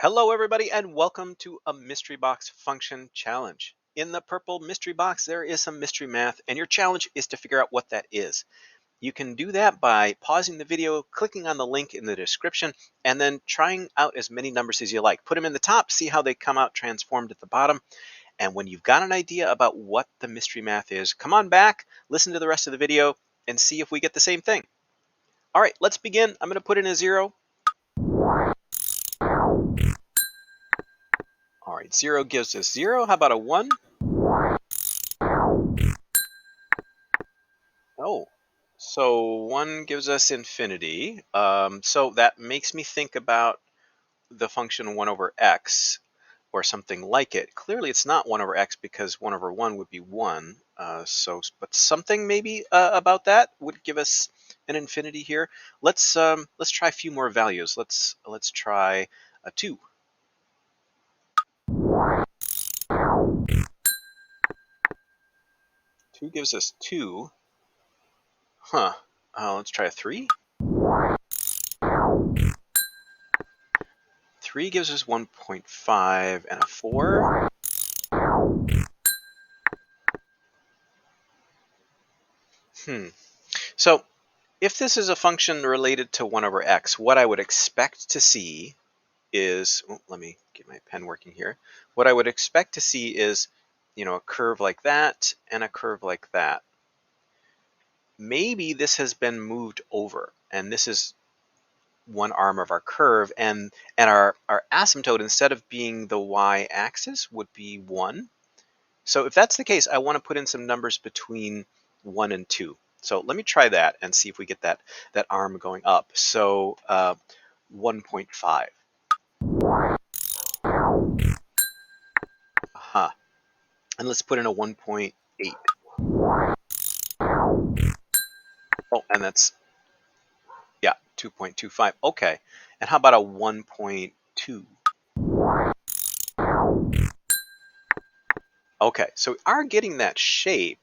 Hello everybody and welcome to a mystery box function challenge. In the purple mystery box there is some mystery math and your challenge is to figure out what that is. You can do that by pausing the video, clicking on the link in the description, and then trying out as many numbers as you like. Put them in the top, see how they come out transformed at the bottom, and when you've got an idea about what the mystery math is, come on back, listen to the rest of the video, and see if we get the same thing. All right, let's begin. I'm going to put in a 0. All right, 0 gives us 0. How about a 1? Oh, so 1 gives us infinity. So that makes me think about the function 1 over x or something like it. Clearly it's not 1 over x because 1 over 1 would be 1. But something maybe about that would give us an infinity here. Let's try a few more values. Let's try a 2. 2 gives us 2. Huh. Let's try a 3. 3 gives us 1.5 and a 4. So if this is a function related to 1 over x, what I would expect to see is, let me get my pen working here. What I would expect to see is, a curve like that and a curve like that. Maybe this has been moved over, and this is one arm of our curve, and our asymptote, instead of being the y-axis, would be 1. So if that's the case, I want to put in some numbers between 1 and 2. So let me try that and see if we get that arm going up. So 1.5. Aha. And let's put in a 1.8. Oh, and that's, yeah, 2.25. Okay. And how about a 1.2? Okay, so we are getting that shape.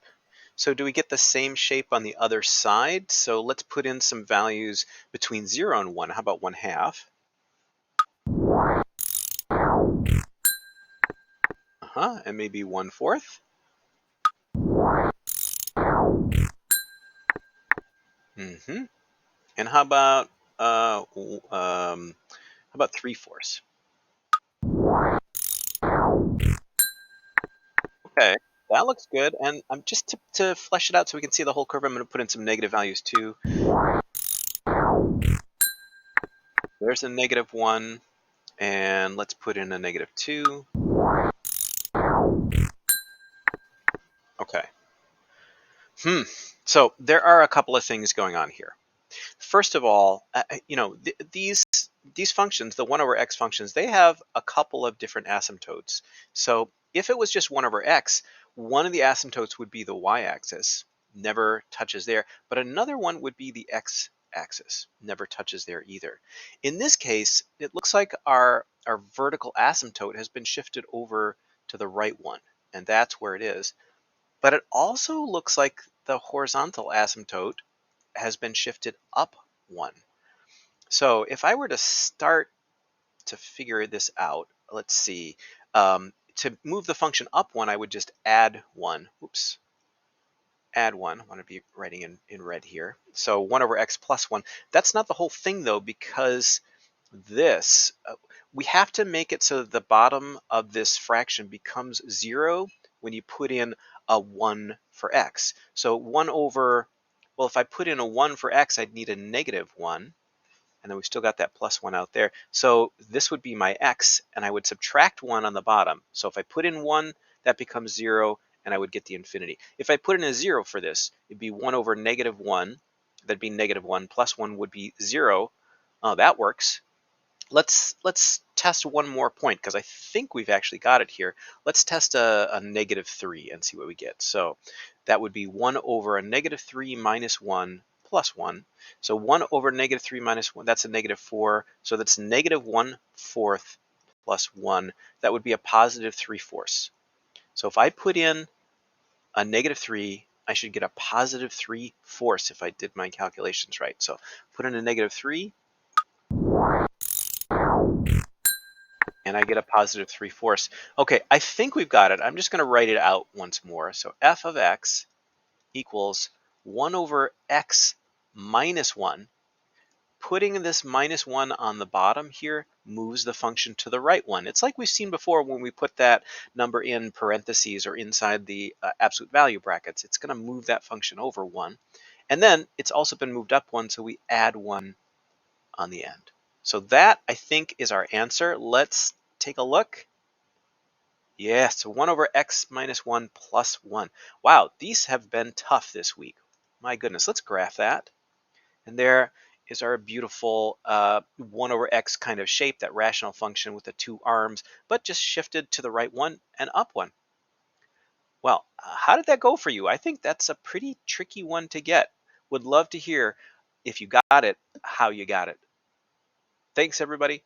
So do we get the same shape on the other side? So let's put in some values between 0 and 1. How about 1/2? And maybe 1/4. And how about 3/4? Okay, that looks good. And I'm just to flesh it out so we can see the whole curve, I'm going to put in some negative values too. There's a -1, and let's put in a -2. Okay. So there are a couple of things going on here. First of all, these functions, the 1 over x functions, they have a couple of different asymptotes. So if it was just 1 over x, one of the asymptotes would be the y-axis, never touches there, but another one would be the x-axis, never touches there either. In this case, it looks like our vertical asymptote has been shifted over to the right one, and that's where it is. But it also looks like the horizontal asymptote has been shifted up 1. So if I were to start to figure this out, let's see. To move the function up 1, I would just add 1. Oops. Add 1. I want to be writing in red here. So 1 over x plus 1. That's not the whole thing, though, because this, we have to make it so that the bottom of this fraction becomes 0 when you put in a 1 for x. So 1 over, well, if I put in a 1 for x, I'd need a -1. And then we've still got that plus 1 out there. So this would be my x, and I would subtract 1 on the bottom. So if I put in 1, that becomes 0, and I would get the infinity. If I put in a 0 for this, it'd be 1 over -1. That'd be -1 plus 1 would be 0. That works. Let's test one more point, because I think we've actually got it here. Let's test a -3 and see what we get. So that would be 1 over a -3 minus 1 plus 1. So 1 over -3 minus 1, that's a -4. So that's -1/4 plus 1. That would be a +3/4. So if I put in a -3, I should get a +3/4 if I did my calculations right. So put in a -3. and I get a positive 3/4. Okay, I think we've got it. I'm just going to write it out once more. So f of x equals 1 over x minus 1. Putting this minus 1 on the bottom here moves the function to the right one. It's like we've seen before when we put that number in parentheses or inside the absolute value brackets. It's going to move that function over 1. And then it's also been moved up 1, so we add 1 on the end. So that, I think, is our answer. Let's take a look. Yes, so 1 over x minus 1 plus 1. Wow, these have been tough this week. My goodness, let's graph that. And there is our beautiful 1 over x kind of shape, that rational function with the two arms, but just shifted to the right one and up one. Well, how did that go for you? I think that's a pretty tricky one to get. Would love to hear if you got it, how you got it. Thanks, everybody.